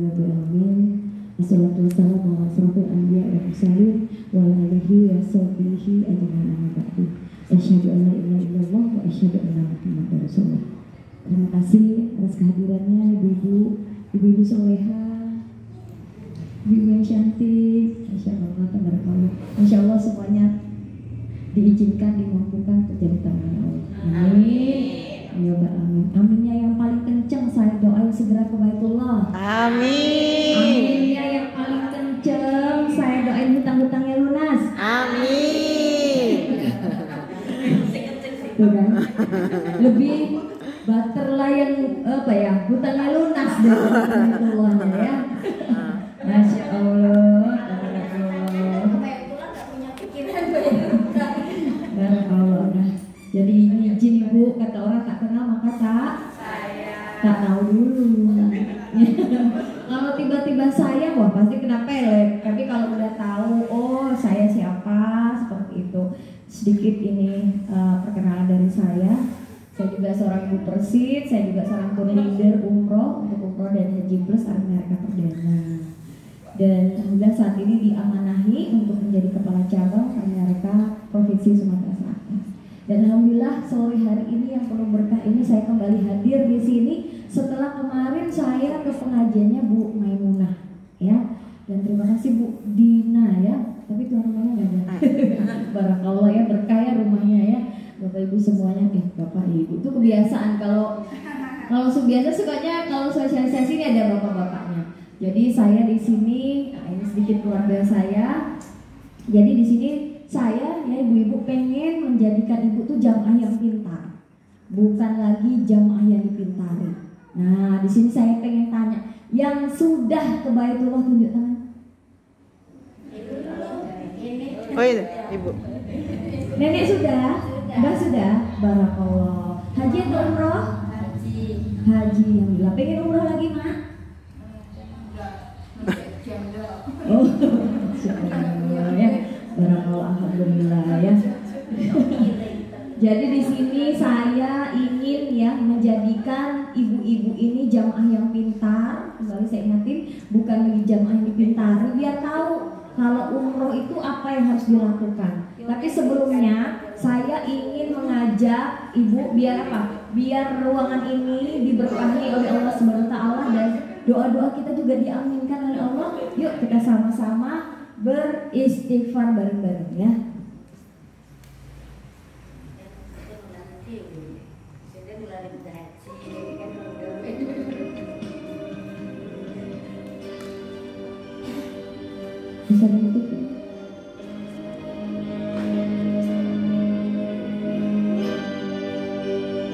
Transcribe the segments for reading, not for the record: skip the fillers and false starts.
Amin. Assalatu wassalamu ala asrofil anbiya wal mursalin wa ala alihi wa sahbihi ajma'in amma ba'du. Asyhadu an la ilaha illallah wa asyhadu anna Muhammadar Rasulullah. Terima kasih atas kehadirannya ibu-ibu soleha, ibu yang cantik, masyaallah, tabarakallah. Insyaallah semuanya diizinkan, dimampukan untuk jadi tamu Allah. Amin. Ayo amin. Aminnya yang paling kencang saya doain segera ke Baitullah. Amin. Aminnya yang paling kencang saya doain hutang-hutangnya lunas. Amin. Tuh kan? Lebih bater lah yang hutangnya lunas dari Baitullahnya ya. Masya Allah. Baitullah nggak punya pikiran Baitullah. Barakallah. Jadi ini izin ibu, kata orang tak kenal maka tak tahu dulu. Kalau tiba-tiba saya, wah pasti kena pelet. Tapi kalau udah tahu, oh saya siapa, seperti itu. Sedikit ini perkenalan dari saya. Saya juga seorang ibu persit, saya juga seorang tour leader umroh untuk umroh dan haji plus Amerika Perdana. Dan alhamdulillah saat ini diamanahi untuk menjadi kepala cabang Amerika Provinsi Sumatera Selatan. Dan alhamdulillah sore hari ini yang penuh berkah ini saya kembali hadir di sini setelah kemarin saya ke pengajiannya Bu Maimunah ya. Dan terima kasih Bu Dina ya. Tapi tuan rumahnya nggak ada. Barakallah ya, berkah ya rumahnya ya. Bapak Ibu semuanya, Bapak Ibu itu kebiasaan kalau biasa sukanya kalau sosialisasi ini ada bapak-bapaknya. Jadi saya di sini, nah ini sedikit keluarga saya. Jadi di sini saya ya ibu-ibu pengen menjadikan ibu tuh jamaah yang pintar, bukan lagi jamaah yang dipintari. Nah di sini saya pengen tanya, yang sudah ke Baitullah tunjuk tangan. Oh iya, ibu. Nenek sudah, mbak sudah. Barakallah. Haji atau umroh? Haji. Alhamdulillah. Pengen umroh lagi mak? Oh, ya. Barakallah, alhamdulillah ya. Jadi di sini saya ingin ya menjadikan ibu-ibu ini jamaah yang pintar. Kembali saya ingatin, bukan lagi jamaah yang dipintari, biar tahu kalau umroh itu apa yang harus dilakukan. Tapi sebelumnya saya ingin mengajak ibu biar apa? Biar ruangan ini diberkahi oleh Allah Subhanahu wa taala dan doa-doa kita juga diaminkan oleh Allah. Yuk kita sama-sama beristighfar bareng-bareng ya. Bisa ditutup ya?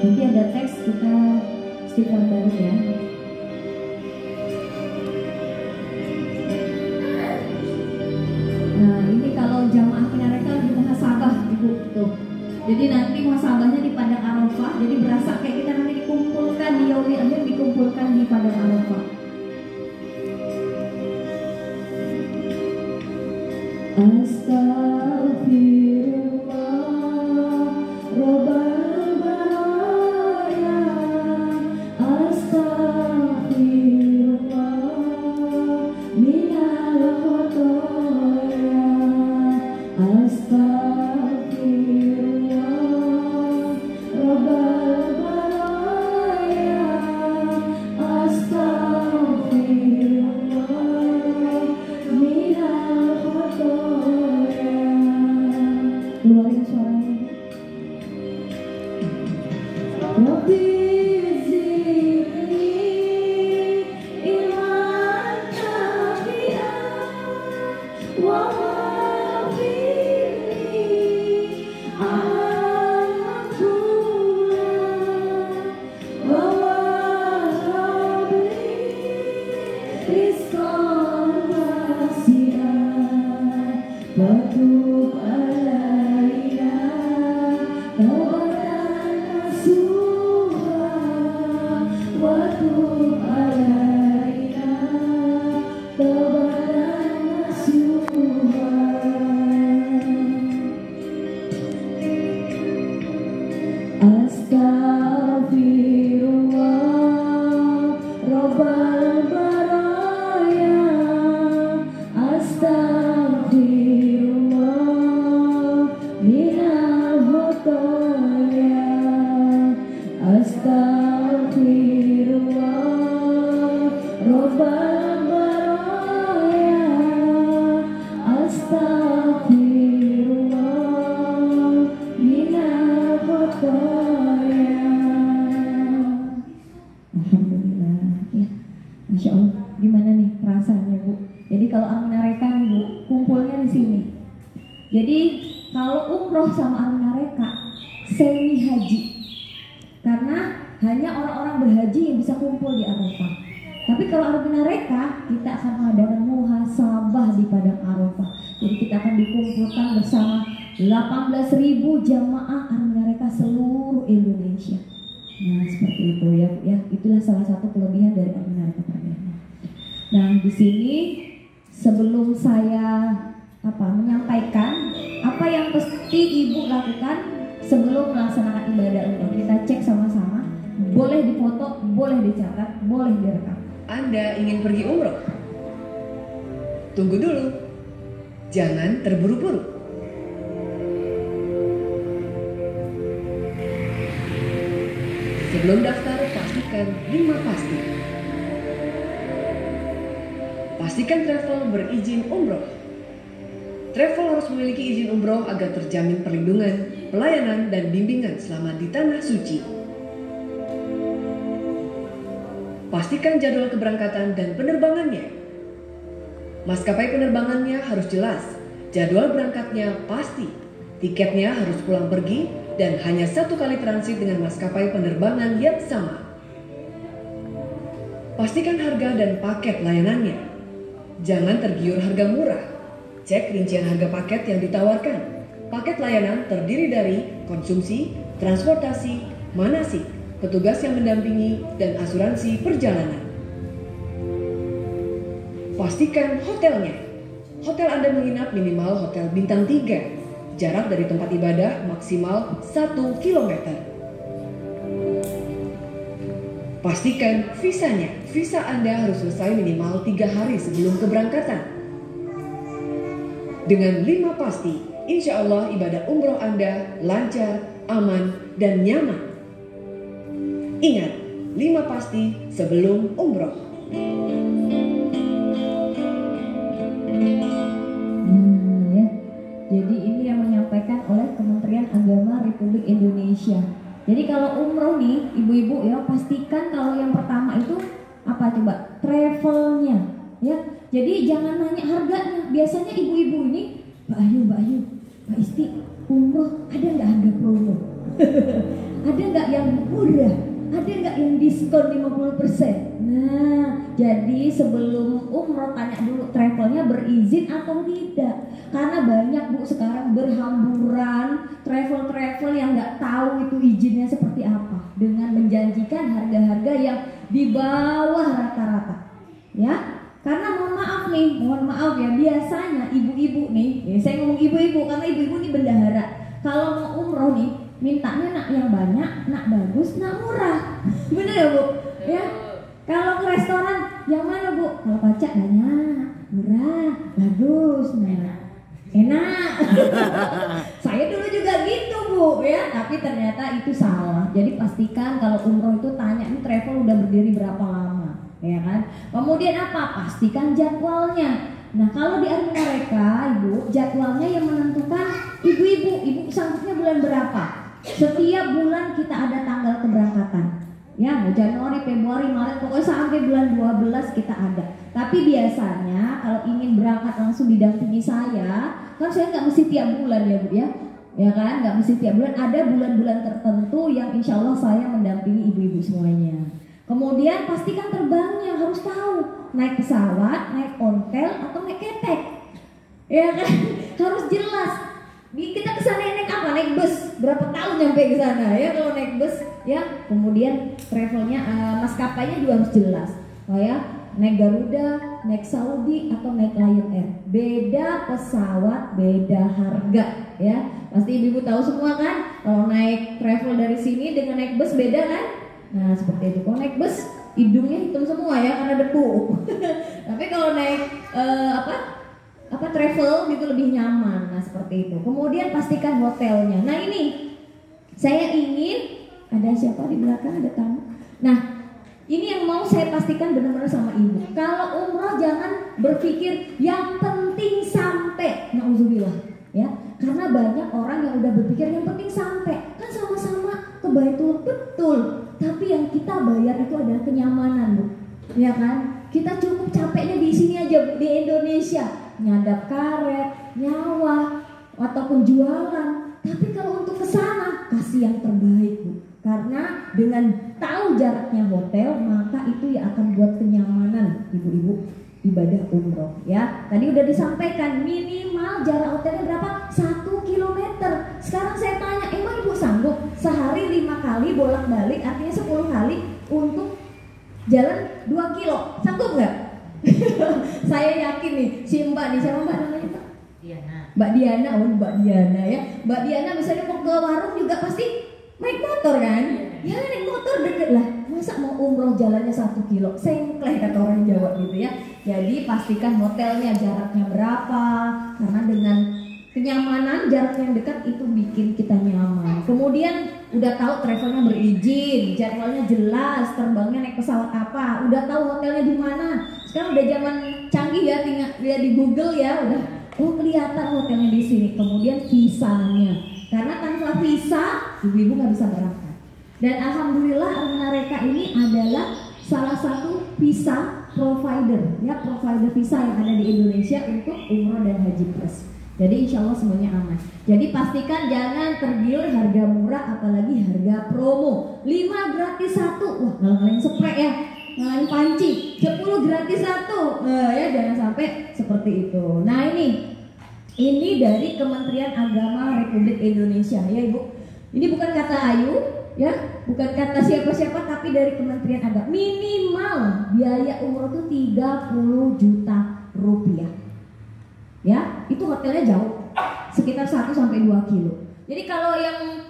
Nanti ada teks kita istighfar bareng ya. Nah ini kalau jamaah mereka di muhasabah ibu tuh. Jadi nanti muhasabahnya di Padang Arafah. Jadi berasa kayak kita nanti dikumpulkan di yaumil akhir, dikumpulkan di Padang Arafah. Astaghfirullah Rabbal baraya. Astaghfirullah minal khotoya. Astaghfirullah Rabbal baraya. Astaghfirullah minal khotoya. Keluarin suaranya. Rabbi zidni ilman nafi'an wa ghafirni amatulah wa wahabli rizqan wasi'an wa tub alaina tawbatan nasuha wa tub alaina tawbatan nasuha. Astaghfirullah Rabbal baraya. beraya astagfirullah minal khotoya. Alhamdulillah ya. Masya Allah, gimana nih perasaannya Bu? Jadi kalau Aminareka nih Bu, kumpulnya di sini. Jadi kalau umroh sama Aminareka semi haji, karena hanya orang-orang berhaji yang bisa kumpul di Arafah. Tapi kalau Aminareka, kita akan mengadakan muhasabah di padang Arafah. Jadi kita akan dikumpulkan bersama 18.000 jamaah Aminareka seluruh Indonesia. Nah seperti itu ya Bu ya. Itulah salah satu kelebihan dari Aminareka Perdana. Nah di sini sebelum saya menyampaikan apa yang mesti Ibu lakukan sebelum melaksanakan ibadah umroh, kita cek sama-sama. Boleh difoto, boleh dicatat, boleh direkam. Anda ingin pergi umroh? Tunggu dulu, jangan terburu-buru. Sebelum daftar, pastikan 5 pasti. Pastikan travel berizin umroh. Travel harus memiliki izin umroh agar terjamin perlindungan, pelayanan, dan bimbingan selama di tanah suci. Pastikan jadwal keberangkatan dan penerbangannya. Maskapai penerbangannya harus jelas, jadwal berangkatnya pasti, tiketnya harus pulang pergi, dan hanya 1 kali transit dengan maskapai penerbangan yang sama. Pastikan harga dan paket layanannya. Jangan tergiur harga murah. Cek rincian harga paket yang ditawarkan. Paket layanan terdiri dari konsumsi, transportasi, manasik, petugas yang mendampingi, dan asuransi perjalanan. Pastikan hotelnya. Hotel Anda menginap minimal hotel bintang 3. Jarak dari tempat ibadah maksimal 1 km. Pastikan visanya. Visa Anda harus selesai minimal 3 hari sebelum keberangkatan. Dengan 5 pasti, insya Allah ibadah umroh Anda lancar, aman, dan nyaman. Ingat, 5 pasti sebelum umroh. Ya. Jadi ini yang menyampaikan oleh Kementerian Agama Republik Indonesia. Jadi kalau umroh nih, ibu-ibu ya pastikan kalau yang pertama itu apa coba? Travelnya, ya. Jadi jangan nanya harganya. Biasanya ibu-ibu ini, Mbak Ayu, Mbak Isti, umroh ada nggak harga promo? Ada nggak yang murah? Ada nggak yang diskon 50%? Nah, jadi sebelum umroh tanya dulu travelnya berizin atau tidak. Karena banyak Bu sekarang berhamburan travel yang nggak tahu itu izinnya seperti apa, dengan menjanjikan harga-harga yang di bawah rata-rata. Ya, karena mohon maaf ya, biasanya ibu-ibu nih, ya saya ngomong ibu-ibu karena ibu-ibu ini bendahara. Kalau mau umroh nih, mintanya nak yang banyak, nak bagus, nak murah. Bener ya Bu? Ya. Kalau ke restoran, yang mana Bu? Kalau pacak banyak, murah, bagus, enak. Saya dulu juga gitu Bu, ya. Tapi ternyata itu salah. Jadi pastikan kalau umroh itu tanya ini travel udah berdiri berapa lama, ya kan? Kemudian apa? Pastikan jadwalnya. Nah kalau di Aminareka Ibu, jadwalnya yang menentukan ibu sanggupnya bulan berapa. Setiap bulan kita ada tanggal keberangkatan. Ya, Januari, Februari, Maret, pokoknya sampai bulan 12 kita ada. Tapi biasanya kalau ingin berangkat langsung didampingi saya, kan saya nggak mesti tiap bulan ya Bu ya. Ya kan, nggak mesti tiap bulan, ada bulan-bulan tertentu yang insya Allah saya mendampingi ibu-ibu semuanya. Kemudian pastikan terbangnya, harus tahu naik pesawat, naik ontel, atau naik ketek. Ya kan, harus jelas. Kita kesana naik apa? Naik bus. Berapa tahun nyampe ke sana ya kalau naik bus ya. Kemudian travelnya maskapainya juga harus jelas. Oh ya, naik Garuda, naik Saudi atau naik Lion Air. Beda pesawat, beda harga ya. Pasti ibu tahu semua kan? Kalau naik travel dari sini dengan naik bus beda kan? Nah, seperti itu. Kalau naik bus hidungnya hitam semua ya karena debu. Tapi kalau naik travel gitu lebih nyaman. Nah seperti itu. Kemudian pastikan hotelnya. Nah ini saya ingin ada siapa di belakang, ada tamu. Nah Ini yang mau saya pastikan benar-benar sama ibu. Kalau umroh jangan berpikir yang penting sampai, nauzubillah, ya. Karena banyak orang yang udah berpikir yang penting sampai, kan sama-sama ke Baitul, betul. Tapi yang kita bayar itu adalah kenyamanan, Bu. Ya kan? Kita cukup capeknya di sini aja, Bu, di Indonesia, nyadap karet, nyawa, ataupun jualan. Tapi kalau untuk ke sana kasih yang terbaik, Bu. Karena dengan tahu jaraknya hotel, maka itu ya akan buat kenyamanan ibu-ibu ibadah umroh, ya. Tadi udah disampaikan minimal jarak hotelnya berapa? 1 kilometer. Sekarang saya tanya, emang ibu sanggup sehari 5 kali bolak-balik, artinya 10 kali untuk jalan 2 kilo? Sanggup nggak? Saya yakin nih, si Mbak nih, siapa Mbak namanya Mbak? Diana. Mbak Diana, oh Mbak Diana ya. Mbak Diana misalnya mau ke warung juga pasti naik motor kan? Ya naik motor deket lah. Masa mau umroh jalannya 1 kilo? Sengkleh kata orang Jawa gitu ya. Jadi pastikan hotelnya jaraknya berapa. Karena dengan kenyamanan jarak yang dekat itu bikin kita nyaman. Kemudian udah tahu travelnya berizin, jadwalnya jelas, terbangnya naik pesawat apa, udah tahu hotelnya di mana. Sekarang udah zaman canggih ya, tinggal lihat di Google ya, udah oh kelihatan hotelnya di sini. Kemudian visanya. Karena tanpa visa, ibu-ibu nggak bisa berangkat. Dan alhamdulillah Arminareka ini adalah salah satu visa provider, ya provider visa yang ada di Indonesia untuk umroh dan haji plus. Jadi insya Allah semuanya aman. Jadi pastikan jangan tergiur harga murah, apalagi harga promo. 5 gratis 1, wah ngalahin spray ya, ngalahin panci. 10 gratis 1, ya jangan sampai seperti itu. Nah ini dari Kementerian Agama Republik Indonesia ya Ibu. Ini bukan kata Ayu ya, bukan kata siapa-siapa, tapi dari Kementerian Agama. Minimal biaya umroh itu 30 juta rupiah. Ya, itu hotelnya jauh. Sekitar 1 sampai 2 kilo. Jadi kalau yang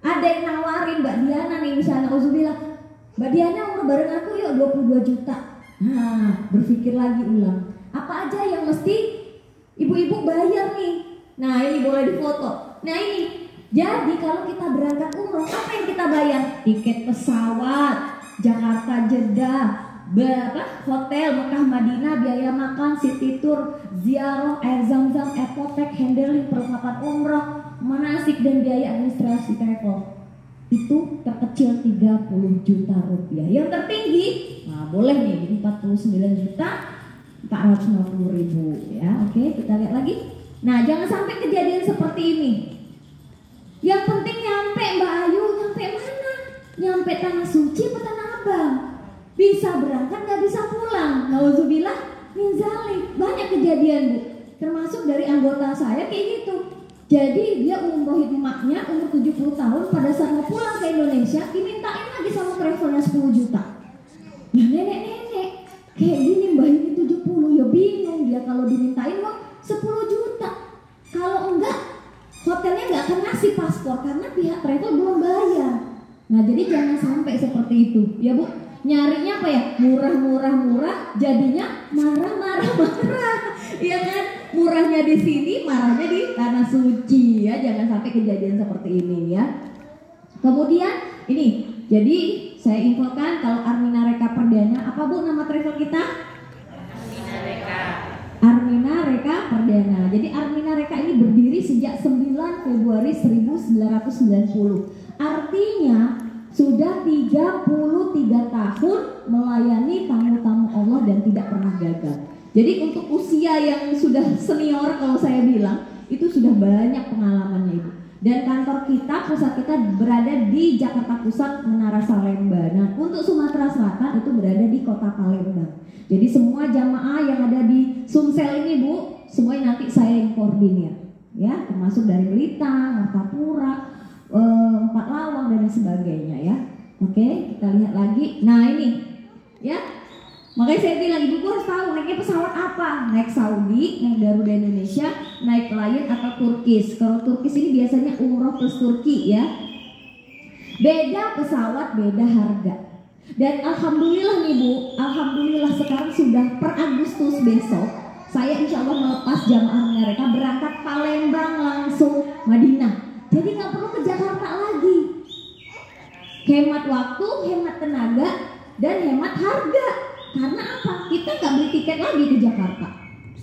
ada yang nawarin Mbak Diana nih misalnya, uzubillah, Mbak Diana umroh bareng aku yuk 22 juta. Nah, berpikir lagi ulang. Apa aja yang mesti ibu-ibu bayar nih? Nah ini boleh difoto. Nah ini, jadi kalau kita berangkat umroh, apa yang kita bayar? Tiket pesawat, Jakarta Jeddah, hotel Mekah Madinah, biaya makan, city tour, ziarah, air zam-zam, apotek, handling, perlengkapan umroh, manasik dan biaya administrasi travel. Itu terkecil 30 juta rupiah. Yang tertinggi, nah boleh nih, jadi 49 juta 450.000 ya. Oke, kita lihat lagi. Nah, jangan sampai kejadian seperti ini. Yang penting nyampe Mbak Ayu, nyampe mana? Nyampe tanah suci atau tanah abang? Bisa berangkat nggak bisa pulang. Nauzubillah min dzalik. Banyak kejadian Bu, termasuk dari anggota saya kayak gitu. Jadi dia umrohin emaknya umur 70 tahun, pada saat mau pulang ke Indonesia dimintain lagi sama travelnya 10 juta. Nah nenek-nenek kayak gini Mbak ini 70 ya bingung dia kalau dimintain uang 10 juta. Kalau enggak hotelnya nggak akan ngasih paspor karena pihak travel belum bayar. Nah jadi jangan sampai seperti itu ya Bu. Nyarinya apa ya? Murah, jadinya marah. Iya kan? Murahnya di sini, marahnya di tanah suci ya. Jangan sampai kejadian seperti ini ya. Kemudian ini, jadi saya infokan kalau Arminareka Perdana, apa Bu nama travel kita? Arminareka Perdana. Jadi Arminareka ini berdiri sejak 9 Februari 1990. Artinya sudah 33 tahun melayani tamu-tamu Allah dan tidak pernah gagal. Jadi untuk usia yang sudah senior kalau saya bilang itu sudah banyak pengalamannya Ibu. Dan kantor kita, pusat kita berada di Jakarta Pusat, Menara Salemba. Nah untuk Sumatera Selatan itu berada di Kota Palembang. Jadi semua jamaah yang ada di Sumsel ini Bu, semuanya nanti saya yang koordinir ya, termasuk dari Blitar, Martapura, Empat Lawang dan sebagainya ya. Oke, kita lihat lagi. Nah ini ya, makanya saya bilang ibu harus tahu naiknya pesawat apa. Naik Saudi, naik Garuda Indonesia, naik Lion atau Turkish. Kalau Turkish ini biasanya umroh plus Turki ya. Beda pesawat, beda harga. Dan alhamdulillah nih Bu, alhamdulillah sekarang sudah per Agustus besok saya insya Allah melepas jamaah mereka berangkat Palembang langsung Madinah. Jadi nggak perlu ke Jakarta lagi. Hemat waktu, hemat tenaga, dan hemat harga. Karena apa? Kita nggak beli tiket lagi ke Jakarta,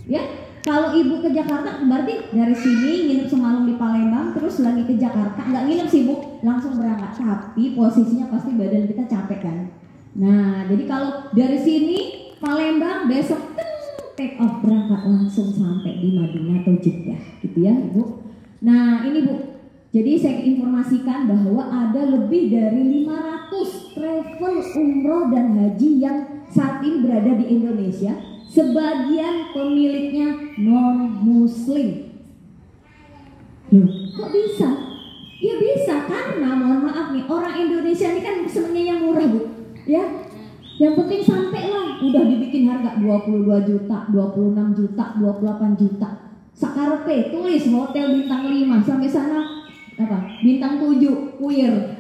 ya. Kalau ibu ke Jakarta berarti dari sini nginep semalam di Palembang, terus lagi ke Jakarta, nggak nginep sih Bu, langsung berangkat. Tapi posisinya pasti badan kita capek kan. Nah, jadi kalau dari sini Palembang, besok take off berangkat langsung sampai di Madinah atau Jeddah, gitu ya Ibu. Nah ini Bu, jadi saya informasikan bahwa ada lebih dari 500 travel umroh dan haji yang saat ini berada di Indonesia. Sebagian pemiliknya non-muslim. Loh, kok bisa? Ya bisa, karena mohon maaf nih, orang Indonesia ini kan senangnya yang murah Bu, ya. Yang penting sampai lah, udah dibikin harga 22 juta, 26 juta, 28 juta. Sakarepe tulis hotel bintang 5, sampai sana apa? Bintang 7, kuir.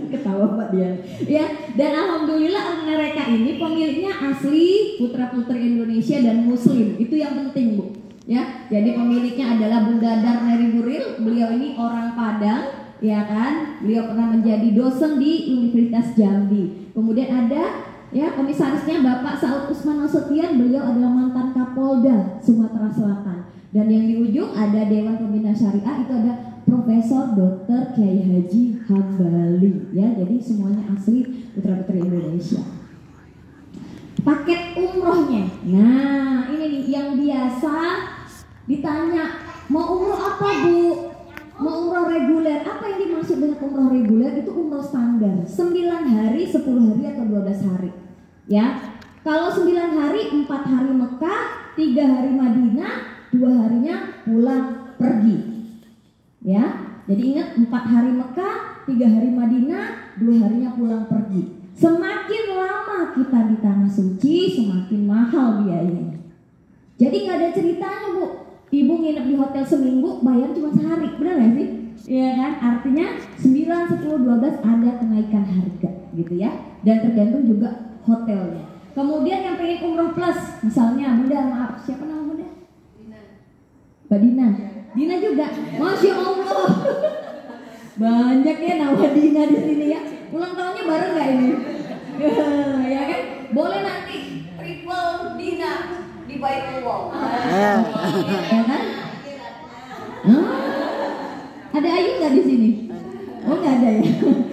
Ketawa Pak dia. Ya, dan alhamdulillah mereka ini pemiliknya asli putra-putri Indonesia dan muslim. Itu yang penting Bu. Ya, jadi pemiliknya adalah Bunda Dar Neri Buril. Beliau ini orang Padang, ya kan? Beliau pernah menjadi dosen di Universitas Jambi. Kemudian ada ya komisarisnya Bapak Saud Usman Nasution. Beliau adalah mantan Kapolda Sumatera Selatan. Dan yang di ujung ada Dewan Pembina Syariah, itu ada Profesor Dr. Kiai Haji Hambali. Ya, jadi semuanya asli putra-putri Indonesia. Paket umrohnya. Nah, ini nih yang biasa ditanya, mau umroh apa Bu? Mau umroh reguler. Apa yang dimaksud dengan umroh reguler? Itu umroh standar 9 hari, 10 hari atau 12 hari. Ya. Kalau 9 hari, 4 hari Mekah, 3 hari Madinah, 2 harinya pulang pergi. Ya. Jadi ingat 4 hari Mekah, 3 hari Madinah, 2 harinya pulang pergi. Semakin lama kita di tanah suci, semakin mahal biayanya. Jadi nggak ada ceritanya Bu, ibu nginep di hotel seminggu, bayar cuma sehari, benar nggak sih? Iya kan? Artinya 9, 10, 12 ada kenaikan harga gitu ya. Dan tergantung juga hotelnya. Kemudian yang pengen umroh plus, misalnya Bunda, maaf siapa nama Bunda? Dina. Mbak Dina. Dina juga. Masya Allah. Banyak ya nama Dina di sini ya. Ulang tahunnya bareng nggak ini? Ya kan? Boleh nanti triple Dina di Baitullah. Ya kan? Ada Ayu nggak di sini? Oh nggak ada ya.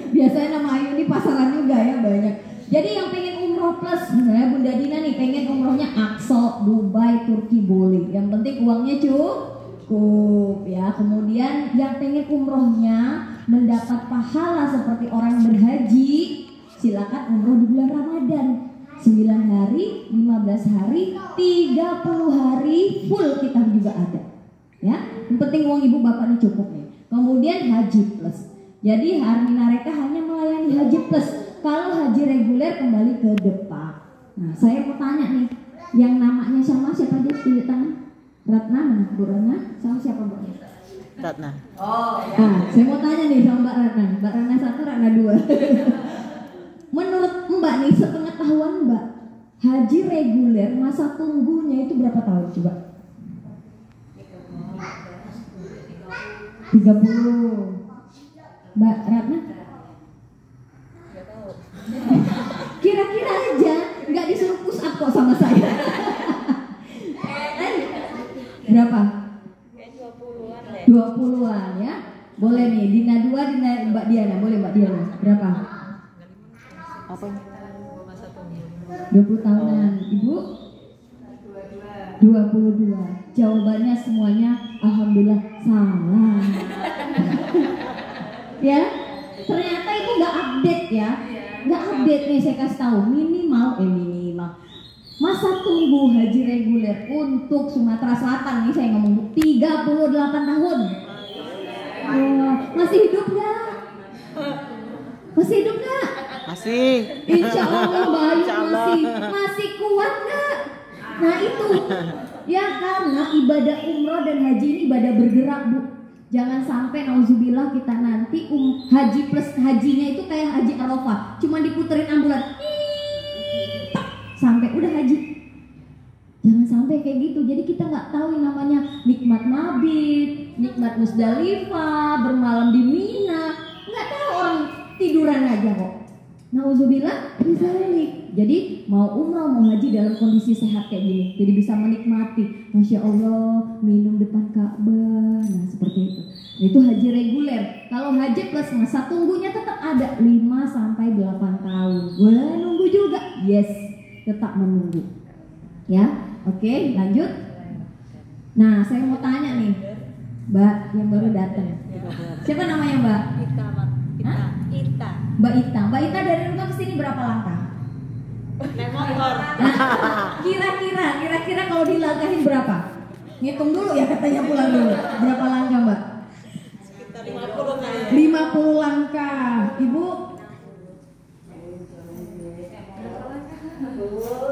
Biasanya nama Ayu di pasaran juga ya banyak. Jadi yang pengen umroh plus, misalnya Bunda Dina nih pengen umrohnya Aqsa, Dubai, Turki boleh. Yang penting uangnya cukup ya. Kemudian yang pengen umrohnya mendapat pahala seperti orang berhaji, silakan umroh di bulan Ramadan. 9 hari, 15 hari, 30 hari full kita juga ada. Ya, yang penting uang ibu bapak ini cukup nih. Kemudian haji plus. Jadi Harmina Reka hanya melayani haji plus. Kalau haji reguler kembali ke depan. Nah, saya mau tanya nih, yang namanya sama siapa aja tunjuk tangan? Ratna mana? Bu Ratna sama siapa Bu? Ratna. Oh, ya. Nah, saya mau tanya nih sama Mbak Ratna. Mbak Ratna 1, Ratna 2. Menurut Mbak nih, sepengetahuan Mbak, haji reguler masa tunggunya itu berapa tahun coba? 30. Mbak Ratna? Kira-kira aja, nggak disuruh push up kok sama saya. Berapa? 20-an ya. Boleh nih, Dina 2, Dina Mbak Diana. Boleh Mbak Diana. Berapa? Apa? 20 tahunan. Ibu? 22. Jawabannya semuanya alhamdulillah salah. Ya. Ternyata itu nggak update ya. Nggak update nih saya kasih tahu. Minimal masa tunggu haji reguler untuk Sumatera Selatan nih saya ngomong 38 tahun. Oh, masih hidup nggak? Masih hidup nggak? Masih. Insya Allah baik masih kuat nggak? Nah itu ya, karena ibadah umroh dan haji ini ibadah bergerak Bu. Jangan sampai nauzubillah kita nanti haji plus hajinya itu kayak haji Arafah, cuma diputerin ambulan sampai udah haji. Jangan sampai kayak gitu. Jadi kita nggak tahu yang namanya nikmat mabit, nikmat Musdalifah, bermalam di Mina. Nggak tahu, orang tiduran aja kok. Nauzubillah bizalik. Jadi mau umrah mau haji dalam kondisi sehat kayak gini, jadi bisa menikmati, masya Allah, minum depan Ka'bah, nah seperti itu. Nah, itu haji reguler. Kalau haji plus masa tunggunya tetap ada 5 sampai 8 tahun. Boleh nunggu juga, yes, tetap menunggu. Ya, oke, lanjut. Nah, saya mau tanya nih, Mbak yang baru datang. Siapa namanya Mbak? Ita. Mbak Ita. Mbak Ita dari rumah ke sini berapa langkah? Naik motor. Kira-kira kalau dilangkahin berapa? Ngitung dulu ya katanya pulang dulu. Berapa langkah Mbak? Sekitar 50 kali. 50 langkah. Ibu?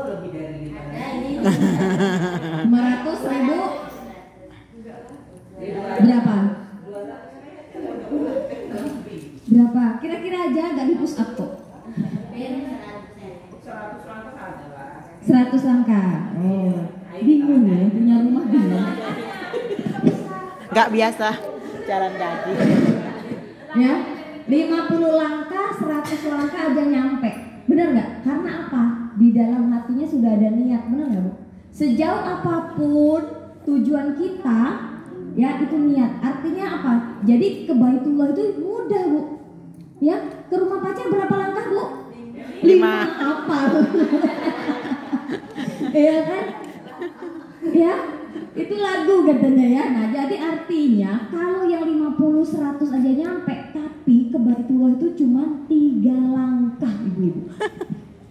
Lebih dari 500 ribu? Berapa? Berapa? Kira-kira aja gak di push up kok. 100 langkah. Oh, bingung ya punya rumah bingung. Nggak biasa jalan kaki. Ya, 50 langkah, 100 langkah aja nyampe. Benar nggak? Karena apa? Di dalam hatinya sudah ada niat, benar nggak Bu? Sejauh apapun tujuan kita, ya itu niat. Artinya apa? Jadi ke Baitullah itu mudah Bu. Ya, ke rumah pacar berapa langkah Bu? 5. Apa? Iya kan? Ya, itu lagu katanya ya. Nah, jadi artinya kalau yang 50 100 aja nyampe, tapi ke Baitullah itu cuma 3 langkah ibu-ibu.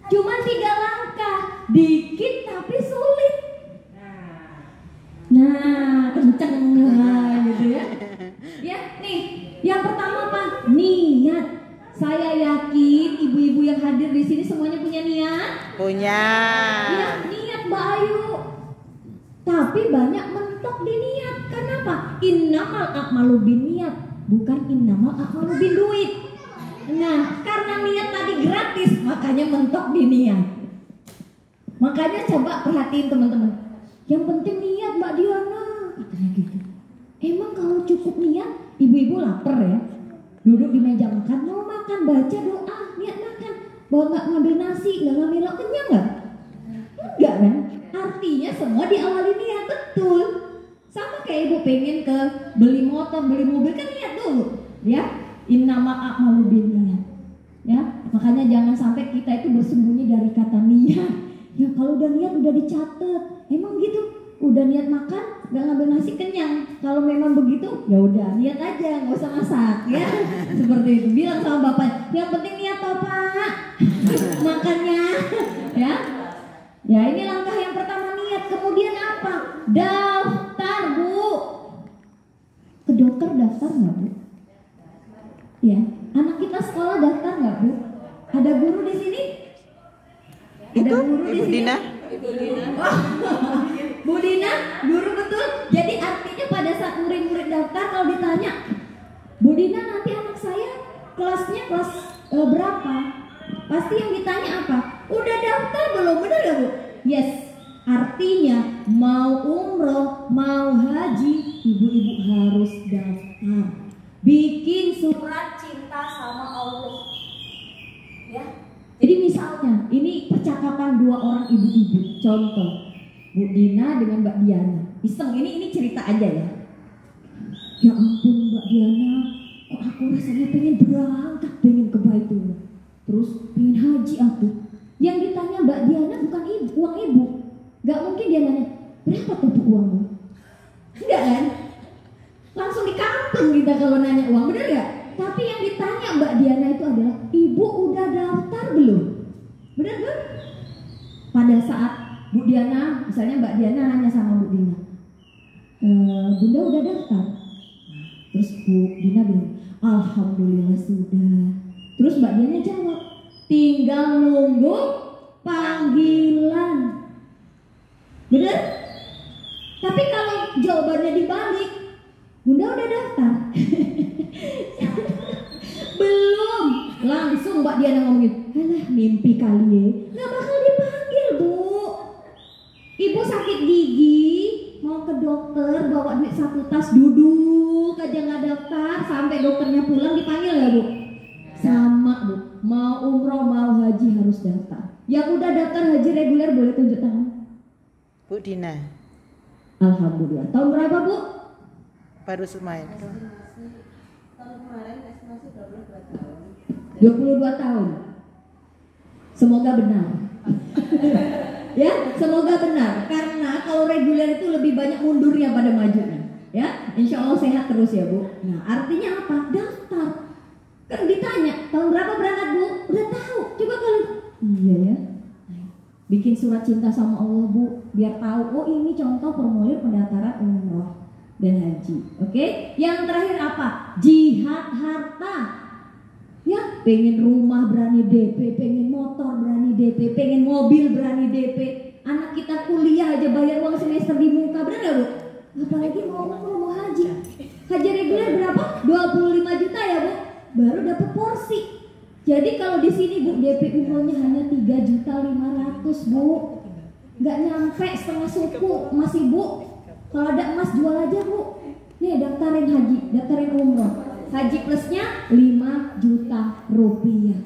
Cuma 3 langkah, dikit tapi sulit. Nah, kenceng lah gitu ya. Ya, nih, yang pertama apa? Niat. Saya yakin ibu-ibu yang hadir di sini semuanya punya niat. Punya. Ya, niat Mbak Ayu. Tapi banyak mentok di niat. Kenapa? Innamal a'malu binniat, bukan innamal a'malu bin duit. Nah, karena niat tadi gratis, makanya mentok di niat. Makanya coba perhatiin teman-teman. Yang penting niat Mbak Diana, katanya gitu. Emang kalau cukup niat, ibu-ibu lapar ya, duduk di meja makan, mau makan, baca doa, niat makan, bawa nggak ngambil nasi, nggak ngambil lauk, kenyang nggak? Enggak kan? Artinya semua diawali niat, betul. Sama kayak ibu pengen ke beli motor, beli mobil, kan niat dulu, ya. Innamal a'malu binniyat. Ya, makanya jangan sampai kita itu bersembunyi dari kata niat. Ya kalau udah niat udah dicatat. Emang gitu? Udah niat makan, nggak ngambil nasi, kenyang. Kalau memang begitu, ya udah niat aja, nggak usah masak, ya. Seperti itu. Bilang sama bapak, yang penting niat toh Pak. Makannya, ya. Ya ini langkah yang pertama niat. Kemudian apa? Daftar Bu. Ke dokter daftar nggak Bu? Ya, anak kita sekolah daftar nggak Bu? Ada guru di sini? Ada guru di Ibu sini? Dina. Oh, Bu Dina, guru betul. Jadi artinya pada saat murid-murid daftar kalau ditanya, Bu Dina nanti anak saya kelasnya kelas berapa? Pasti yang ditanya apa? Udah daftar belum? Benar gak Bu? Yes. Artinya mau umroh, mau haji, ibu-ibu harus daftar. Bikin surat cinta sama Allah. Ya. Jadi misalnya ini percakapan 2 orang ibu-ibu. Contoh, Bu Dina dengan Mbak Diana. Iseng, ini cerita aja ya. Ya ampun Mbak Diana, kok aku rasanya pengen berangkat, pengen ke Baitullah. Terus pengen haji aku. Yang ditanya Mbak Diana bukan ibu, uang ibu. Gak mungkin dia nanya, berapa tuh uangmu? Enggak kan? Langsung di kampung kita kalau nanya uang, bener gak? Tapi yang ditanya Mbak Diana itu adalah, ibu udah daftar belum? Bener kan? Pada saat Bu Diana, misalnya Mbak Diana nanya sama Bu Dina, Bunda udah daftar? Terus Bu Dina bilang, alhamdulillah sudah. Terus Mbak Diana jawab, tinggal nunggu panggilan. Bener? Tapi kalau jawabannya dibalik, Bunda udah daftar? Belum. Langsung Mbak Diana ngomongin, alah mimpi kali ya, gak bakal dipanggil Bu. Ibu sakit gigi, mau ke dokter, bawa duit 1 tas, duduk aja gak daftar, sampai dokternya pulang dipanggil gak Bu? Sama Bu. mau umroh mau haji harus daftar. Yang udah daftar haji reguler boleh tunjuk tangan. Bu Dina. Alhamdulillah. Tahun berapa Bu? Baru semain. 22 tahun. Semoga benar. Ya, semoga benar. Karena kalau reguler itu lebih banyak mundurnya pada majunya. Ya, insya Allah sehat terus ya Bu. Nah, artinya apa? Daftar. Kan ditanya, tahun berapa berangkat Bu? Udah tahu. Coba kalau iya ya. Bikin surat cinta sama Allah Bu, biar tahu. Oh ini contoh formulir pendaftaran umroh dan haji. Oke? Yang terakhir apa? Jihad harta. Ya, pengen rumah berani DP, pengen motor berani DP, pengen mobil berani DP. Anak kita kuliah aja bayar uang semester di muka, bener gak Bu? Apalagi mau umroh, mau haji. Haji reguler berapa? 25 juta ya Bu? Baru dapat porsi. Jadi kalau di sini Bu, DP umrohnya hanya 3.500.000 Bu. Nggak nyampe setengah suku masih Bu. Kalau ada emas jual aja Bu. Nih daftarin haji, daftarin umroh. Haji plusnya 5 juta rupiah.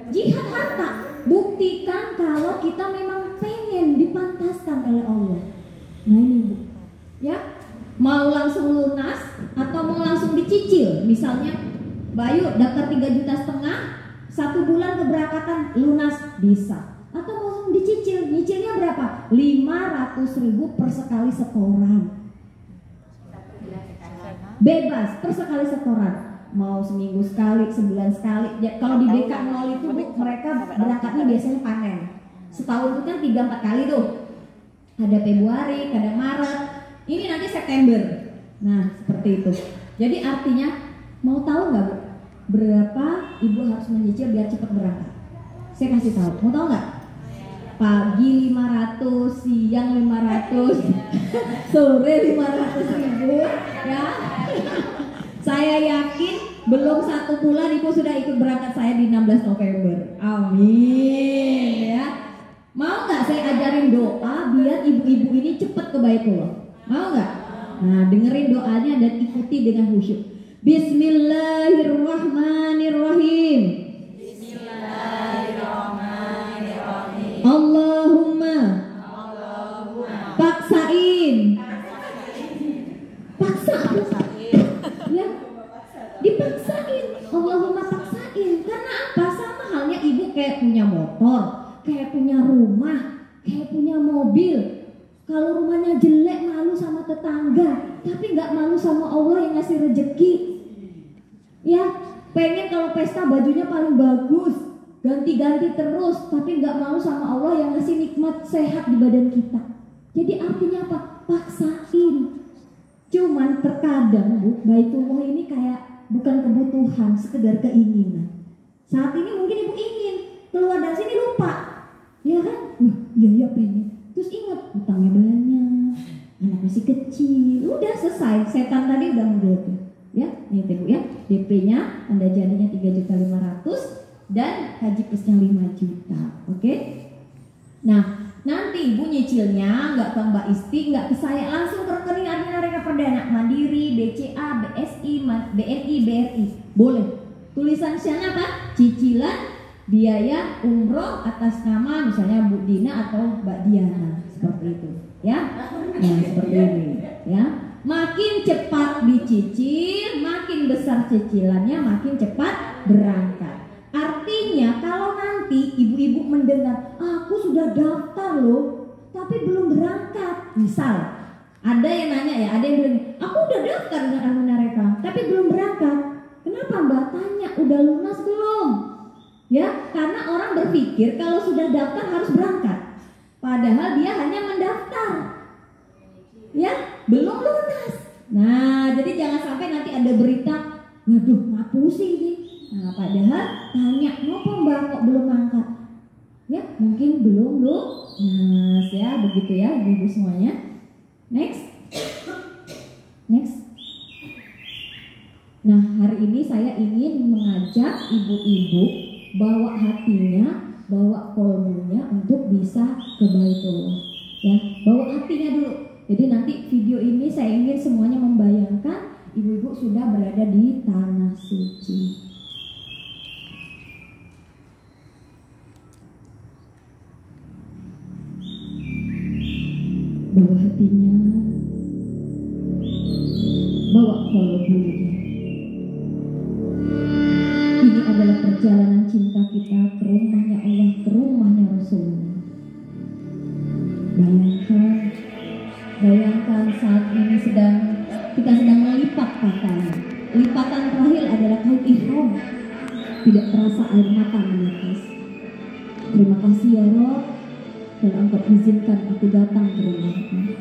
Jihad harta. Buktikan kalau kita memang pengen dipantaskan oleh Allah. Nah ini Bu, ya mau langsung lunas atau mau langsung dicicil. Misalnya Bayu daftar 3,5 juta, 1 bulan keberangkatan lunas bisa. Atau langsung dicicil. Nyicilnya berapa? 500.000 per sekali setoran. Bebas per sekali setoran. Mau seminggu sekali, sebulan sekali. Ya, kalau di BK Nol itu Bu, mereka berangkatnya biasanya panen. Setahun itu kan 3-4 kali tuh. Ada Februari, kadang Maret. Ini nanti September. Nah seperti itu. Jadi artinya mau tahu nggak Bu, berapa ibu harus menyicil biar cepat berangkat? Saya kasih tahu. Mau tahu nggak? Pagi 500, siang 500, sore 500.000 ya. Saya yakin belum 1 bulan ibu sudah ikut berangkat saya di 16 November. Amin ya. Mau nggak saya ajarin doa biar ibu-ibu ini cepat ke Baitullah? Mau nggak? Nah dengerin doanya dan ikuti dengan khusyuk. Bismillahirrahmanirrahim. Bismillahirrahmanirrahim. Allahumma paksain. Paksa. Ya. Dipaksain. Allahumma paksain. Karena apa? Sama halnya ibu kayak punya motor, kayak punya rumah, kayak punya mobil. Kalau rumahnya jelek malu sama tetangga, tapi nggak malu sama Allah yang ngasih rezeki. Ya, pengen kalau pesta bajunya paling bagus, ganti-ganti terus, tapi nggak malu sama Allah yang ngasih nikmat sehat di badan kita. Jadi artinya apa? Paksain. Cuman terkadang Bu, Baitullah ini kayak bukan kebutuhan, sekedar keinginan. Saat ini mungkin ibu ingin keluar dari sini lupa, ya kan? Iya pengen. Terus ingat utangnya banyak, anak masih kecil, udah selesai. Setan tadi udah menggoda. Ya, ini Bu ya. DP-nya Anda jadinya 3.500.000 dan haji plusnya 5 juta. Oke? Nah, nanti ibu nyicilnya nggak ke Mbak Isti, nggak ke saya, langsung ke rekening Armina Reka Perdana, Mandiri, BCA, BSI, BNI, BRI. Boleh. Tulisan siangnya apa? Cicilan biaya umroh atas nama misalnya Bu Dina atau Mbak Diana, seperti itu ya. Nah seperti ini ya. Makin cepat dicicil, makin besar cicilannya, makin cepat berangkat. Artinya kalau nanti ibu-ibu mendengar aku sudah daftar loh tapi belum berangkat, misal ada yang nanya ya, ada yang bilang aku udah daftar dengan Armina Reka tapi belum berangkat. Kenapa Mbak? Tanya udah lunas belum? Ya, karena orang berpikir kalau sudah daftar harus berangkat. Padahal dia hanya mendaftar. Ya, belum lunas. Nah, jadi jangan sampai nanti ada berita, waduh, nggak pusing nih. Nah, padahal tanya, kenapa Mbak kok belum angkat? Ya, mungkin belum lunas ya, begitu ya, ibu semuanya. Next. Nah, hari ini saya ingin mengajak ibu-ibu bawa hatinya, bawa kolbunya untuk bisa ke Baitullah. Ya, bawa hatinya dulu. Jadi nanti video ini saya ingin semuanya membayangkan ibu-ibu sudah berada di tanah suci. bawa hatinya, bawa qalbunya. Ini adalah perjalanan cinta kita ke rumahnya Allah, ke rumahnya Rasulullah. Bayangkan saat ini kita sedang melipat pakaian. Lipatan terakhir adalah kain ihram. Tidak terasa air mata menetes. Terima kasih ya Rob, telah Engkau izinkan aku datang ke rumahmu.